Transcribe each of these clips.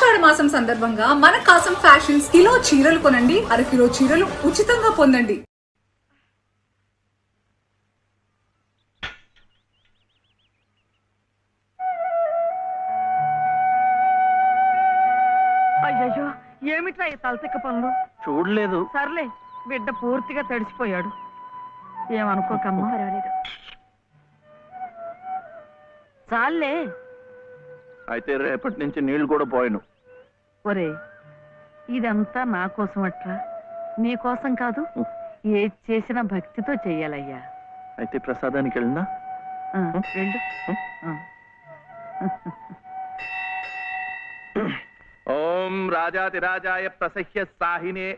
ఆషాఢ మాసం సందర్భంగా మన కాసం ఫ్యాషన్స్ కిలో చీరలు కొనండి, అరకిలో చీరలు ఉచితంగా పొందండి. అయ్యయ్యో, ఏమిట్రా ఈ తలతిక్క పనులు? చూడలేదు. సర్లే, బిడ్డ పూర్తిగా తడిసిపోయాడు. ఏమనుకోకమ్మా. పర్వాలేదు. చాలే. అయితే రేపటి నుంచి నీళ్లు కూడా పోయాను. ఒరే, ఇదంతా నా కోసం అట్రా, నీ కోసం కాదు. ఏది చేసినా భక్తితో చెయ్యాలయ్యా. అయితే ప్రసాదానికి వెళ్ళినా వెళ్ళు. ఓం రాజాతిరాజాయ ప్రసహ్య సాహినే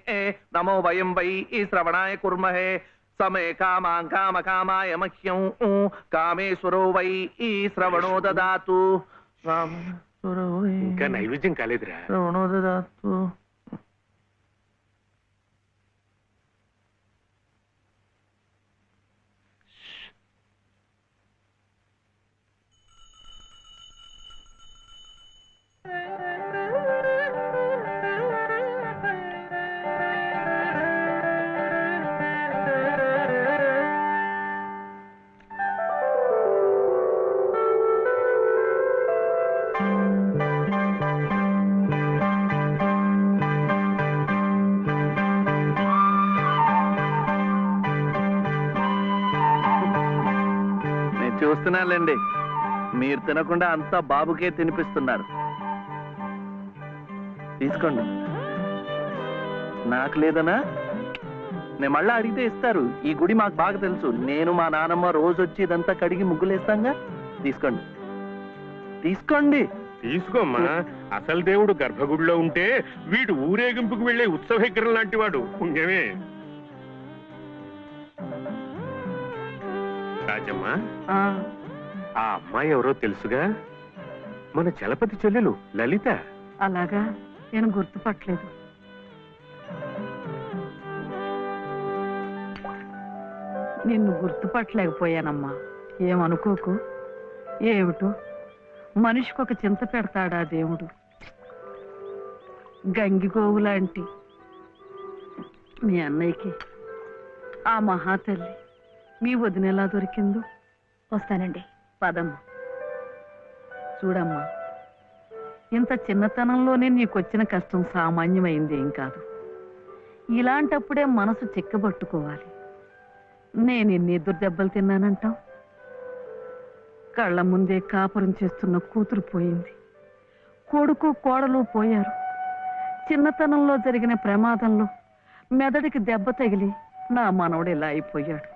నమో వయం వై శ్రవణాయ కుర్మహే సమే కామాం కామ కామాయ మహ్యం కామేశ్వరో వై శ్రవణో దదాతు. ఇంకా నైవేద్యం కాలేదురా. శ్రవణో దదాతు. చూస్తున్నానులేండి, మీరు తినకుండా అంతా బాబుకే తినిపిస్తున్నారు. తీసుకోండి. నాకు లేదనా? నేను మళ్ళా అడిగితే ఇస్తారు. ఈ గుడి మాకు బాగా తెలుసు. నేను మా నానమ్మ రోజు వచ్చి ఇదంతా కడిగి ముగ్గులేస్తాంగా. తీసుకోండి, తీసుకోండి. తీసుకోమ్మా. అసలు దేవుడు గర్భగుడిలో ఉంటే వీడు ఊరేగింపుకు వెళ్లే ఉత్సవ విగ్రహం లాంటి వాడు. పుణ్యమే. రాజమ్మా, ఆ అమ్మాయి ఎవరో తెలుసుగా? మన చలపతి చెల్లెలు లలిత. అలాగా, నేను గుర్తుపట్టలేదు. నిన్ను గుర్తుపట్టలేకపోయానమ్మా. ఏమనుకోకు. ఏమిటో మనిషికి ఒక చింత పెడతాడా దేవుడు. గంగిగోవు లాంటి మీ అన్నయ్యకి ఆ మహాతల్లి మీ వదిన ఎలా దొరికిందో. వస్తానండి. పదమ్మా. చూడమ్మా, ఇంత చిన్నతనంలోనే నీకొచ్చిన కష్టం సామాన్యమైంది ఏం కాదు. ఇలాంటప్పుడే మనసు చిక్కబట్టుకోవాలి. నేను ఎన్ని ఎదురు దెబ్బలు తిన్నానంటావు? కళ్ళ ముందే కాపురం చేస్తున్న కూతురు పోయింది. కొడుకు కోడలు పోయారు. చిన్నతనంలో జరిగిన ప్రమాదంలో మెదడికి దెబ్బ తగిలి నా మనవడు ఇలా అయిపోయాడు.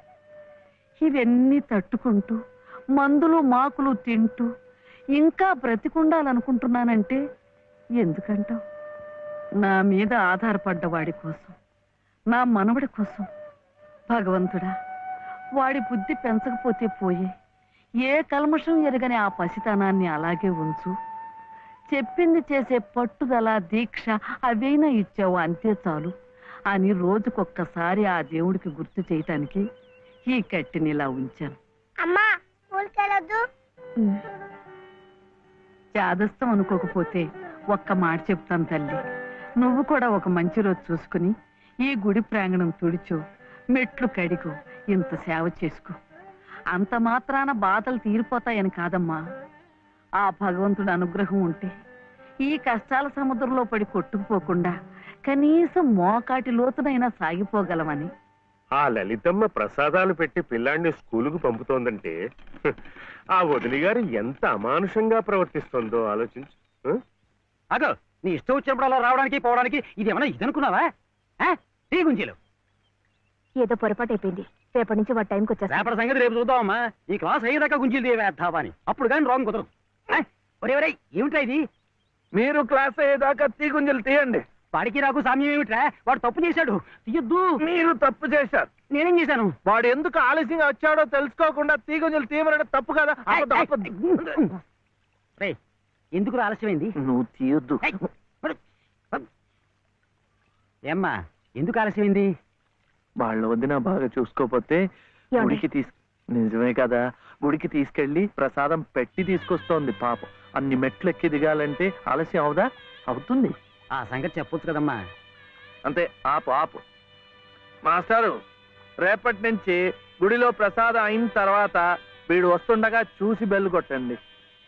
ఇవన్నీ తట్టుకుంటూ మందులు మాకులు తింటూ ఇంకా బ్రతికుండాలనుకుంటున్నానంటే ఎందుకంటావు? నా మీద ఆధారపడ్డ వాడి కోసం, నా మనవడి కోసం. భగవంతుడా, వాడి బుద్ధి పెంచకపోతే పోయే. ఏ కల్మషం ఎరగని ఆ పసితనాన్ని అలాగే ఉంచు. చెప్పింది చేసే పట్టుదల, దీక్ష అవైనా ఇచ్చావు, అంతే చాలు అని రోజుకొక్కసారి ఆ దేవుడికి గుర్తు చేయటానికి ఈ కట్టిని ఇలా ఉంచాను. అమ్మా, స్కూల్కెళ్ళొద్దు. చాదస్తం అనుకోకపోతే ఒక్క మాట చెప్తాను తల్లి. నువ్వు కూడా ఒక మంచి రోజు చూసుకుని ఈ గుడి ప్రాంగణం తుడిచో, మెట్లు కడిగో, ఇంత సేవ చేసుకో. అంత మాత్రాన బాధలు తీరిపోతాయని కాదమ్మా. ఆ భగవంతుడి అనుగ్రహం ఉంటే ఈ కష్టాల సముద్రంలో పడి కొట్టుకుపోకుండా కనీసం మోకాటి లోతునైనా సాగిపోగలమని. ఆ లలితమ్మ ప్రసాదాలు పెట్టి పిల్లాన్ని స్కూలుకు పంపుతోందంటే ఆ వదిలి గారు ఎంత అమానుషంగా ప్రవర్తిస్తుందో ఆలోచించు. అగో, నీ ఇష్టం వచ్చినప్పుడు అలా రావడానికి పోవడానికి ఇది ఏమన్నా ఇదనుకున్నావా? గుంజీలు ఏదో పొరపాటు అయిపోయింది. రేపటి నుంచి వాటి టైంకి వచ్చేస్తా. రేపటి సంగతి రేపు చూద్దామమ్మా. ఈ క్లాస్ అయ్యేదాకా గుంజీలు వేద్దావా అని. అప్పుడు కానీ రాంగ్ కుదరదు. ఒరే ఒరే, ఏమిట్రా ఇది? మీరు క్లాస్ అయ్యేదాకా తీగుంజలు తీయండి. వాడికి నాకు సామ్యం ఏమిట్రా? వాడు తప్పు చేశాడు, తీయొద్దు. మీరు తప్పు చేశారు. నేనేం చేశాను? వాడు ఎందుకు ఆలస్యంగా వచ్చాడో తెలుసుకోకుండా తీగుంజలు తీయమనడం తప్పు కదా. ఎందుకు ఆలస్యమైంది? నువ్వు తీయొద్దు. ఏమ్మా, ఎందుకు ఆలస్యమైంది? వాళ్ళ వదిన బాగా చూసుకోపోతే గుడికి నిజమే కదా, గుడికి తీసుకెళ్లి ప్రసాదం పెట్టి తీసుకొస్తోంది పాపం. అన్ని మెట్లు ఎక్కి దిగాలంటే ఆలస్యం అవుదా? అవుతుంది. ఆ సంగతి చెప్పొచ్చు కదమ్మా. అంతే, ఆపు ఆపు. మాస్టారు, రేపటి నుంచి గుడిలో ప్రసాదం అయిన తర్వాత వీడు వస్తుండగా చూసి బెల్లు కొట్టండి.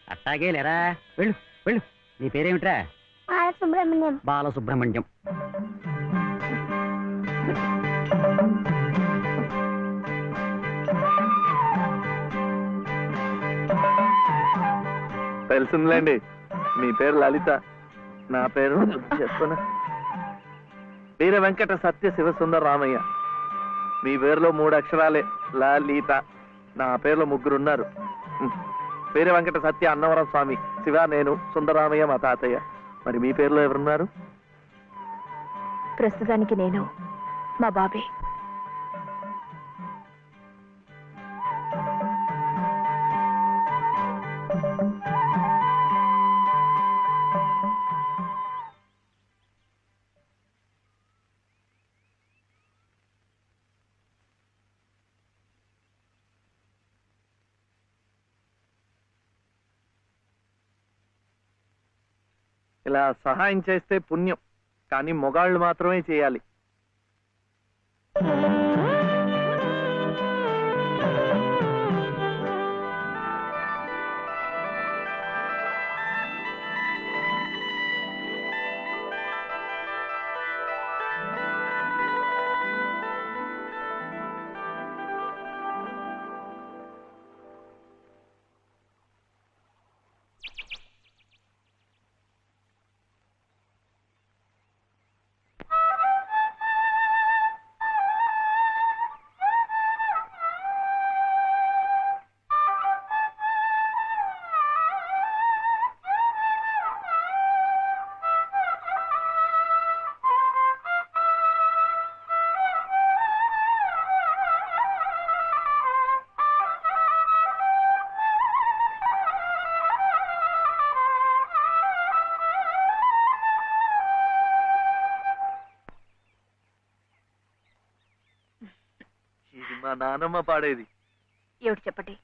అట్టాగే లేరా, వెళ్ళు వెళ్ళు. నీ పేరేమిట్రా? సుబ్రహ్మణ్యం. బాలసుబ్రహ్మణ్యం. తెలిసిందిలేండి, మీ పేరు లలిత, నా పేరు చెప్పునా వీర వెంకట సత్య శివ సుందర రామయ్య. మీ పేరులో 3 అక్షరాలే, లలిత. నా పేరులో 3 ఉన్నారు. వీర వెంకట సత్య అన్నవరం స్వామి, శివ నేను, సుందరరామయ్య మా తాతయ్య. మరి మీ పేరులో ఎవరున్నారు? ప్రస్తుతానికి నేను, మా బాబే. ఇలా సహాయం చేస్తే పుణ్యం, కానీ మొగాళ్ళు మాత్రమే చేయాలి. ఇది మా నానమ్మ పాడేది. ఏమిటి చెప్పండి.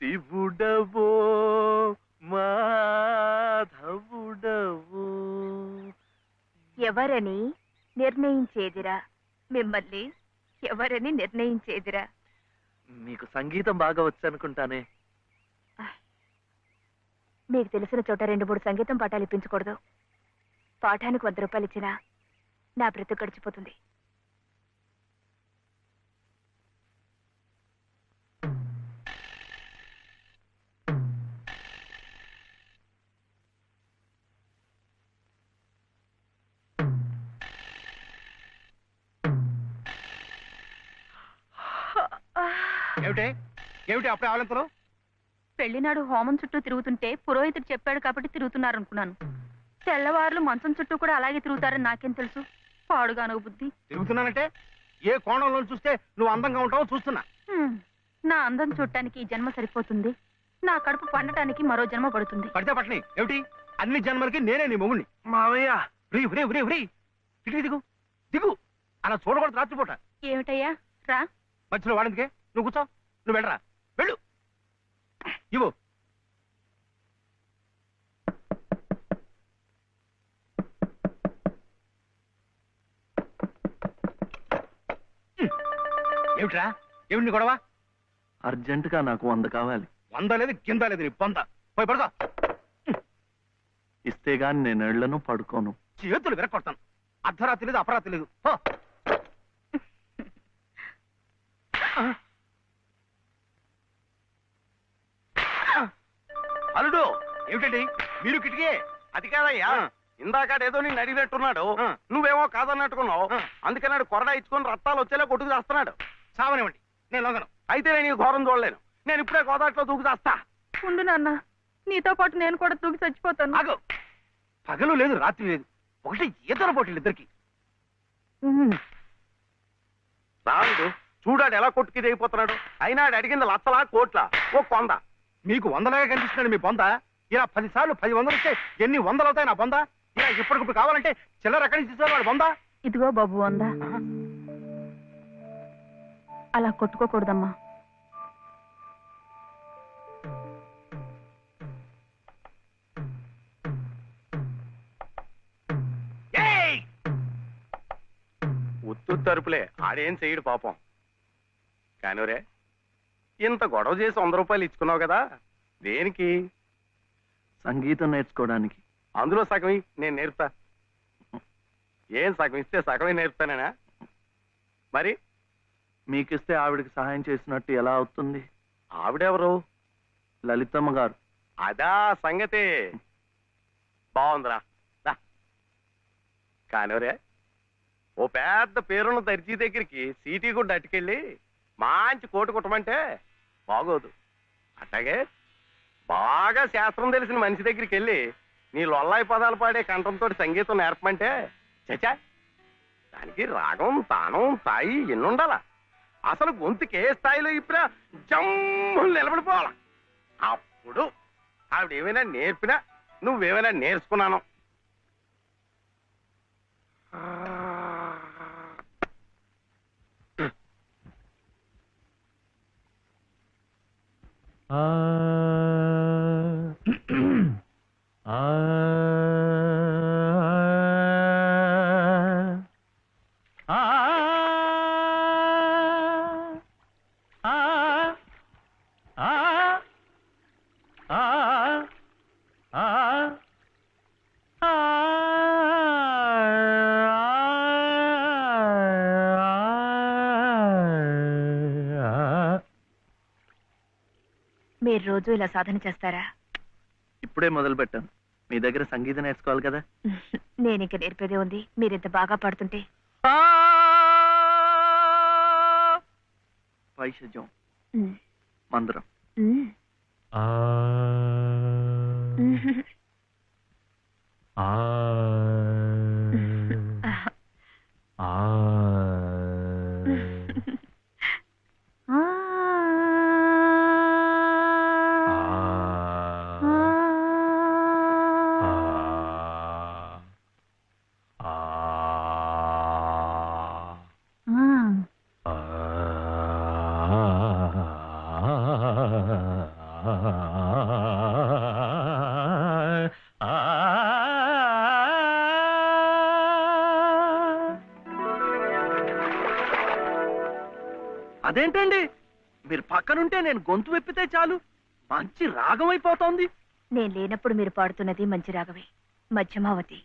శివుడవో మాధవుడవో ఎవరని నిర్ణయించేదిరా, మిమ్మల్ని ఎవరని నిర్ణయించేదిరా. మీకు సంగీతం బాగా వచ్చు అనుకుంటానే. మీకు తెలిసిన చోట 2-3 సంగీతం పాఠాలు ఇప్పించకూడదు. పాఠానికి 100 రూపాయలు ఇచ్చినా నా బ్రతుకు గడిచిపోతుంది. ఏమిటి ఏమిటి అప్పుడే ఆవలింతలు? పెళ్లినాడు హోమం చుట్టూ తిరుగుతుంటే పురోహితుడు చెప్పాడు కాబట్టి తిరుగుతున్నారనుకున్నాను. తెల్లవారులు మంచం చుట్టూ కూడా అలాగే తిరుగుతారని నాకేం తెలుసు. పాడుగాను బుద్ధి. తిరుగుతున్నానంటే ఏ కోణంలో చూస్తే నువ్వు అందంగా ఉంటావో చూస్తున్నా. నా అందం చూడటానికి ఈ జన్మ సరిపోతుంది. నా కడుపు పండటానికి మరో జన్మ పడుతుంది. పడితే పట్టని ఏమిటి, అన్ని జన్మలకి నేనే నీ మొగుణ్ణి. మావయ్య, దిగు దిగు దిగు. అలా చూడకూడదు రాత్రిపూట. ఏమిటయ్యా రా. మధ్యలో వాడిందికే, నువ్వు కూర్చో. నువ్వు వెళ్ళరా, వెళ్ళు. ఇవ్వు. ఏమిట్రా, ఏమిటి నీ గొడవ? అర్జెంటుగా నాకు 100 కావాలి. 100 లేదు కింద లేదు, నీ పొంద. పోయి పడుకో. ఇస్తే గాని నేను ఎళ్లను, పడుకోను. చేతులు విరక్కొడతాను. అర్ధరాత్రి లేదు అపరాత్రి లేదు. పో. అల్లుడు, ఏమిటండి మీరు కిటికీ? అది కాదయ్యా, ఇందాకాడేదో నేను అడిగినట్టున్నాడు, నువ్వేమో కాదన్నట్టుకున్నావు. అందుకన్నాడు కొరడా ఇచ్చుకొని రక్తాలు వచ్చేలా కొట్టుకు చేస్తున్నాడు. సావనివ్వండి, నేను లొంగను. అయితే నేను ఈ ఘోరం చూడలేను. నేను ఇప్పుడే గోదాట్లో దూకు చేస్తా. ఉండు నాన్న, నీతో పాటు నేను కూడా తూగి చచ్చిపోతాను. ఆగు. పగలు లేదు రాత్రి లేదు, ఒకటి ఈతర పోటీలు ఇద్దరికి. రాముడు చూడాడు ఎలా కొట్టుకి దిగిపోతున్నాడు. అయినా ఆడు అడిగింది లచ్చలా కోట్లా, ఓ కొంద. మీకు 100లాగా కనిపిస్తున్నాడు మీ బొంద. ఇలా 10 సార్లు 10 వందలు ఇస్తే ఎన్ని 100 అవుతాయి నా బొంద? ఇలా ఇప్పటికిప్పుడు కావాలంటే చిల్లర ఎక్కడి నుంచి తీసుకోవాలి బొంద? ఇదిగో బాబు వందా. అలా కొట్టుకోకూడదమ్మా. తరుపులే ఆడేం చెయ్యడు పాపం. కానివరే, ఇంత గొడవ చేసి 100 రూపాయలు ఇచ్చుకున్నావు కదా, దేనికి? సంగీతం నేర్చుకోవడానికి. అందులో సగం నేను నేర్పుతా. ఏం సగం ఇస్తే సగమే నేర్పుతానేనా? మరి మీకిస్తే ఆవిడకి సహాయం చేసినట్టు ఎలా అవుతుంది? ఆవిడెవరు? లలితమ్మ గారు. అదా సంగతి. బాగుందిరా. కానివరే, ఓ పెద్ద పేరున్న దర్జీ దగ్గరికి సీటీ కూడా అట్టుకెళ్ళి మంచి కోటు కుట్టమంటే బాగోదు. అట్లాగే బాగా శాస్త్రం తెలిసిన మనిషి దగ్గరికి వెళ్ళి నీ లొల్లాయి పదాలు పాడే కంఠంతో సంగీతం నేర్పమంటే చచా, దానికి రాగం, తానం, స్థాయి ఎన్నుండాలా? అసలు గొంతుకి ఏ స్థాయిలో ఇప్పుడా జమ్ము నిలబడిపోవాల. అప్పుడు ఆవిడ ఏమైనా నేర్పినా, నువ్వేమైనా నేర్చుకున్నాను. మీరు రోజు ఇలా సాధన చేస్తారా? ఇప్పుడే మొదలు పెట్టాను. మీ దగ్గర సంగీతం నేర్చుకోవాలి కదా. నేను ఇంక నేర్పేదే ఉంది. మీరింత బాగా పాడుతుంటే. వైషజ్యం, ఉమ్, మందరం. ఉమ్. అదేంటండి, మీరు పక్కనుంటే నేను గొంతు వెప్పితే చాలు మంచి రాగం అయిపోతోంది. నేను లేనప్పుడు మీరు పాడుతున్నది మంచి రాగమే, మధ్యమావతి.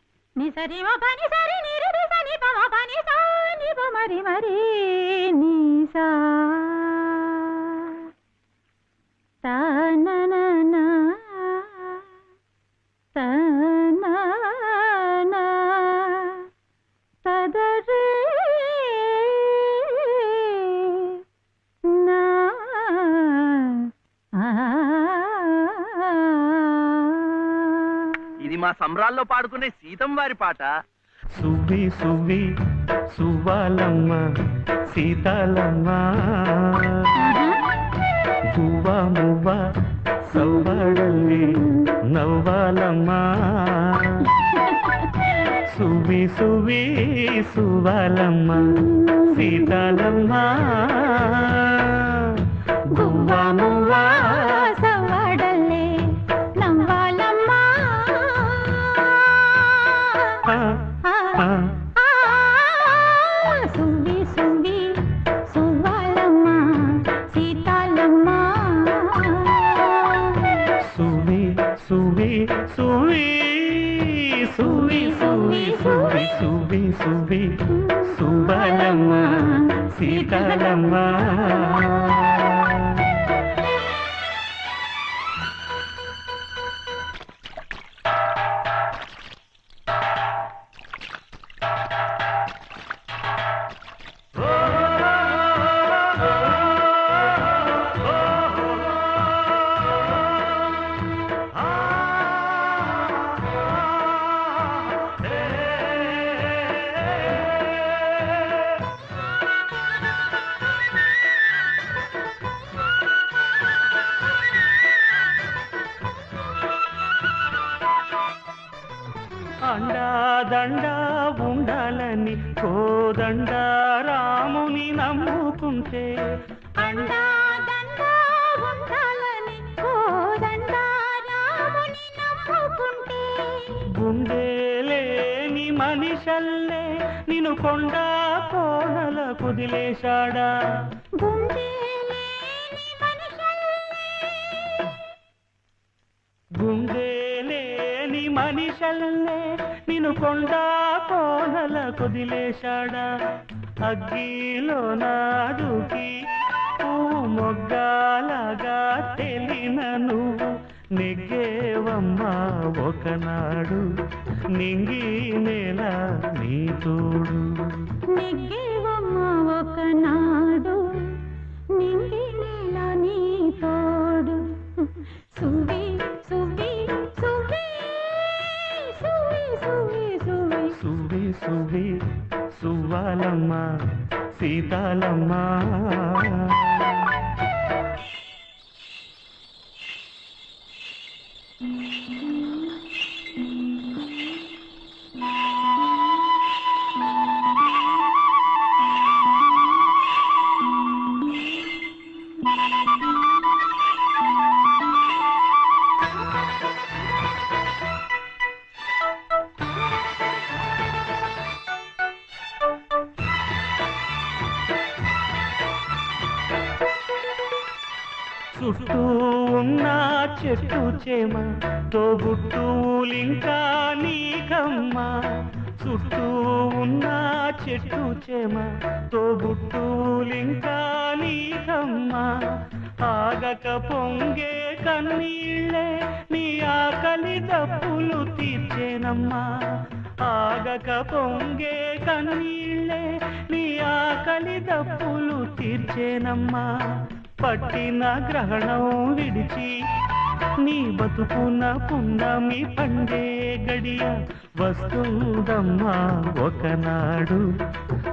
ఇది మా సంబరాల్లో పాడుకునే సీతం వారి పాట. సువ్వి సువ్వి సువ్వాలమ్మ సీతాలమ్మ, గువ్వ మువ్వ సవ్వడల్లి నవ్వాలమ్మ. సువ్వి సువ్వి సువ్వాలమ్మ సీతాలమ్మ, గువ్వ మువ్వ సవ్వడల్లి నవ్వాలమ్మ. సువ్వి సువ్వి సువ్వాలమ్మ సీతాలమ్మ, సువ్వి సువ్వి సువ్వి సువ్వి సువ్వి సువ్వి సువ్వి సువ్వి సువ్వాలమ్మ సీతాలమ్మ. అండాదండా ఉండాలని కోదండ రాముని నమ్ముకుంటే, అండాదండా ఉండాలని కోదండ రాముని నమ్ముకుంటే, గుండెలేని మనిషల్లే నిన్ను కొండా కోనల కుదిలేశాడా గుండెలేని మనిషల్లే నిన్ను కొండా కోనల కుదిలేశాడా అగ్గిలో నాడుకి పువ్వు మొగ్గాలగా తెలిన నువ్వు నెగ్గేవమ్మా ఒకనాడు నింగి నేల నీ తోడు నెగ్గేవమ్మా ఒకనాడు నింగి నేల నీ తోడు సువి సువి సువి సువి సువి సువి సువి సువి సువ్వాలమ్మ సీతాలమ్మ చుట్టూ ఉన్న చెట్టు చేమ తోబుట్టులింకా నీకమ్మ చుట్టూ ఉన్న చెట్టు చేమ తోబుట్టులింకా నీకమ్మ ఆగక పొంగే కన్నీళ్ళే నీ ఆకలి దప్పులు తీర్చేనమ్మా ఆగక పొంగే కన్నీళ్ళే నీ ఆకలి దప్పులు తీర్చేనమ్మా పట్టిన గ్రహణం విడిచి నీ బతుకున పున్నమి పండే గడియ వస్తుందమ్మా ఒకనాడు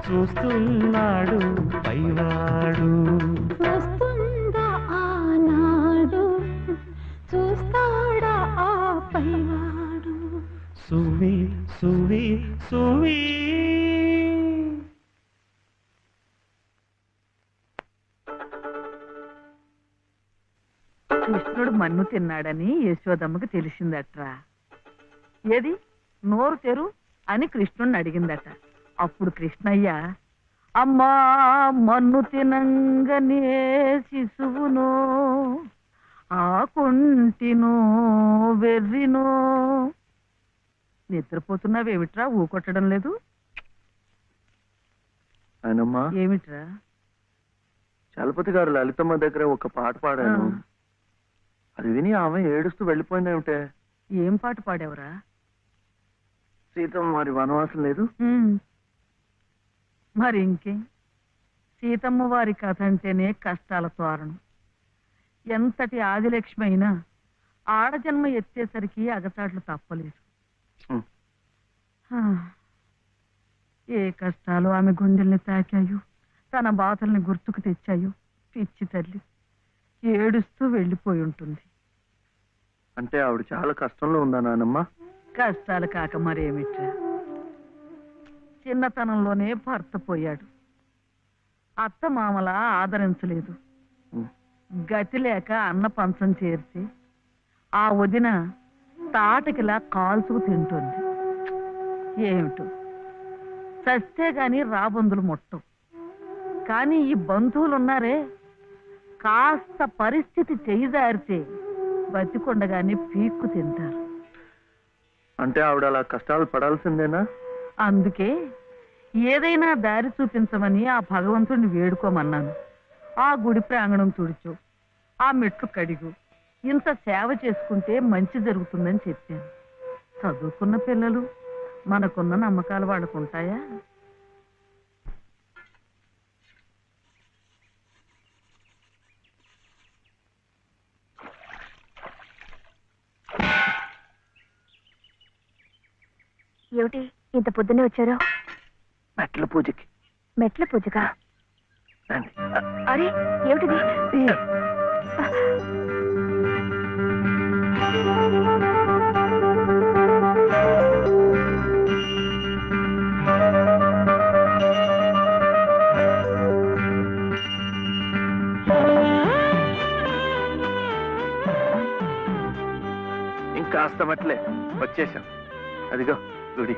చూస్తున్నాడు పైవాడు వస్తుందా ఆనాడు చూస్తాడా ఆ పైవాడు సువి సువి సువి కృష్ణుడు మన్ను తిన్నాడని యశోదమ్మకి తెలిసిందట్రా. ఏది నోరు తెరు అని కృష్ణుడిని అడిగిందట. అప్పుడు కృష్ణయ్య, అమ్మా మన్ను తినంగనే శిశువునో ఆకుంటినో వెర్రినో. నిద్రపోతున్నావేమిట్రా, ఊకొట్టడం లేదు? ఆయనమ్మా, ఏమిట్రా? చలపతి గారు లలితమ్మ దగ్గర ఒక పాట పాడాను. అది విని ఆమె ఏడుస్తూ వెళ్ళిపోయిందేమిటే. ఏం పాట పాడావురా? సీతమ్మ మరి వనవాసం లేదు. మరి ఇంకేం, సీతమ్మ వారి కథ అంటేనే కష్టాల తోరణం. ఎంతటి ఆదిలక్ష్మి అయినా ఆడజన్మ ఎత్తేసరికి అగచాట్లు తప్పలేదు. ఏ కష్టాలు ఆమె గుండెల్ని తాకాయో, తన బాధల్ని గుర్తుకు తెచ్చాయో పిచ్చి తల్లి ఏడుస్తూ వెళ్ళిపోయి ఉంటుంది. అంటే ఆవిడ చాలా కష్టంలో ఉందా నానమ్మ? కష్టాలు కాక మరేమిట్రా, చిన్నతనంలోనే భర్త పోయాడు. అత్త మామల ఆదరించలేదు. గతి లేక అన్న పంచం చేర్చి ఆ వదిన తాటకిలా కాల్చుకు తింటుంది. ఏమిటో చస్తే గాని రాబందులు ముట్టం. కానీ ఈ బంధువులున్నారే, కాస్త పరిస్థితి చేయిదారితే బతికొండగానే పీక్కు తింటారు. అంటే ఆవిడ అలా కష్టాలు పడాల్సిందేనా? అందుకే ఏదైనా దారి చూపించమని ఆ భగవంతుడిని వేడుకోమన్నాను. ఆ గుడి ప్రాంగణం తుడుచు, ఆ మెట్లు కడిగు, ఇంత సేవ చేసుకుంటే మంచి జరుగుతుందని చెప్పాను. చదువుకున్న పిల్లలు, మనకున్న నమ్మకాలు వాళ్ళకుంటాయా? ఏమిటి ఇంత పొద్దున్నే వచ్చారు? మెట్ల పూజకి. మెట్ల పూజగా? రండి. అరే ఏమిటిది? ఇంకాస్త మట్లే వచ్చేసాం. అదిగో గుడి.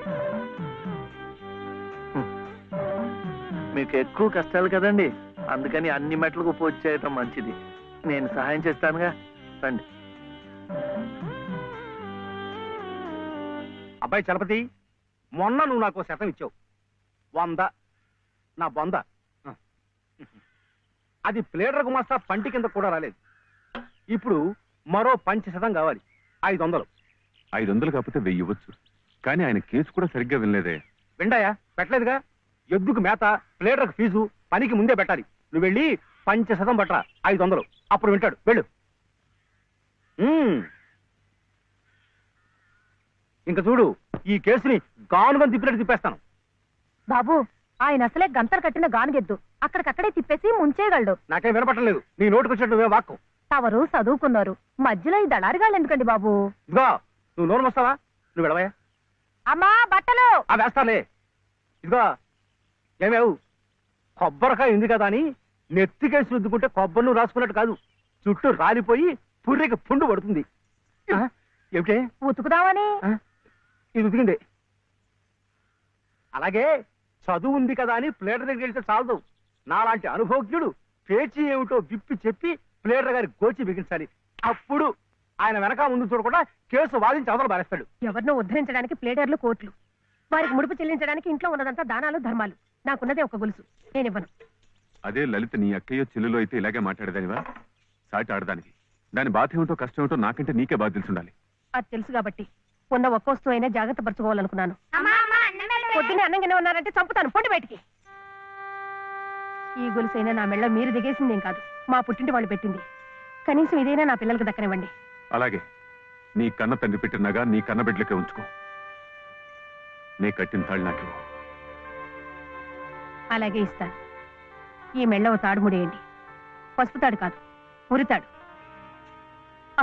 మీకు ఎక్కువ కష్టాలు కదండి, అందుకని అన్ని మెట్లకు పూజ చేయటం మంచిది. నేను సహాయం చేస్తానుగా, రండి. అబ్బాయి చలపతి, మొన్న నువ్వు నాకు 100 ఇచ్చావు. 100 నా బొంద. అది ప్లేడర్ గుమాస్తా పంటి కింద కూడా రాలేదు. ఇప్పుడు మరో 5% కావాలి. 500. 500 కాకపోతే 1000 ఇవ్వచ్చు. కానీ ఆయన కేసు కూడా సరిగ్గా వినలేదే. విండాయా? పెట్టలేదుగా. ఎద్దుకు మేత, ప్లేడర్కు ఫీజు పనికి ముందే పెట్టాలి. నువ్వు వెళ్ళి 5% పట్టరా, 500. అప్పుడు వింటాడు. వెళ్ళు. ఇంకా చూడు, ఈ కేసుని గానుగా తిప్పినట్టు తిప్పేస్తాను. బాబు, ఆయన అసలే గంతలు కట్టిన గానుగెద్దు. అక్కడికక్కడే తిప్పేసి ముంచేయగలడు. నాకేం వినపట్టలేదు. నీ నోటుకు వచ్చినట్టు నువ్వే వాక్కు. తవరు చదువుకున్నారు, మధ్యలో ఈ దళారిగాళ్ళు ఎందుకండి బాబు? ఇదిగో, నువ్వు నోరు వస్తావా? నువ్వు వెళ్ళవయ్యా. అమ్మా బట్టలు. వేస్తాలే. ఇదిగో, ఏమేవు, కొబ్బరికాయ ఉంది కదా అని నెత్తికేసి రుద్దుకుంటే కొబ్బరి నువ్వు రాసుకున్నట్టు కాదు. చుట్టూ రాలిపోయి పుర్రెకి పుండు పడుతుంది. ఏమిటే? ఉతుకుదామని. ఇది ఉతికింది. అలాగే చదువు ఉంది కదా అని ప్లేటర్ దగ్గరికి వెళ్తే చాలదు. నాలాంటి అనుభవజ్ఞుడు పేచీ ఏమిటో విప్పి చెప్పి ప్లేటర్ గారి గోచి బిగించాలి. అప్పుడు ఆయన వెనక ముందు చూడకుండా కేసు వాదించి అవతల బారేస్తాడు. ఎవరినో ఉద్ధరించడానికి ప్లేడర్లు కోట్లు, వారికి ముడుపు చెల్లించడానికి ఇంట్లో ఉన్నదంతా దానాలు ధర్మాలు. నాకున్నదే ఒక గొలుసు, నేనివ్వను. అదే లలిత నీ అక్కయ్యో చెల్లెలో అయితే ఇలాగే మాట్లాడేదానివా? సాటి ఆడదానికి దాని బాధ ఏమిటో కష్టం ఏమిటో నాకంటే నీకే బాధ తెలుసుండాలి. అది తెలుసు కాబట్టి ఉన్న ఒక్క వస్తువు అయినా జాగ్రత్త పరచుకోవాలనుకున్నాను. పొద్దున్నే అన్నంగానే ఉన్నారంటే చంపుతాను. పొండి బయటికి. ఈ గొలుసైనా నా మెళ్ళ మీరు దిగేసిందేం కాదు, మా పుట్టింటి వాళ్ళు పెట్టింది. కనీసం ఇదైనా నా పిల్లలకు దక్కనివ్వండి. అలాగే నీ కన్న తండ్రి పెట్టినగా నీ కన్న బిడ్డలకే ఉంచుకో. నీ కట్టిన తాళ్ళు నాకు. అలాగే ఇస్తాను. ఈ మెళ్ళ ఓ తాడు ముడేయండి. పసుపు తాడు కాదు, ఉరితాడు.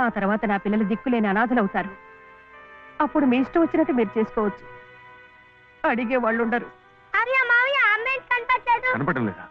ఆ తర్వాత నా పిల్లలు దిక్కులేని అనాథలవుతారు. అప్పుడు మీ ఇష్టం వచ్చినట్టు మీరు చేసుకోవచ్చు. అడిగే వాళ్ళు ఉండరు. కనపడడం లేదా?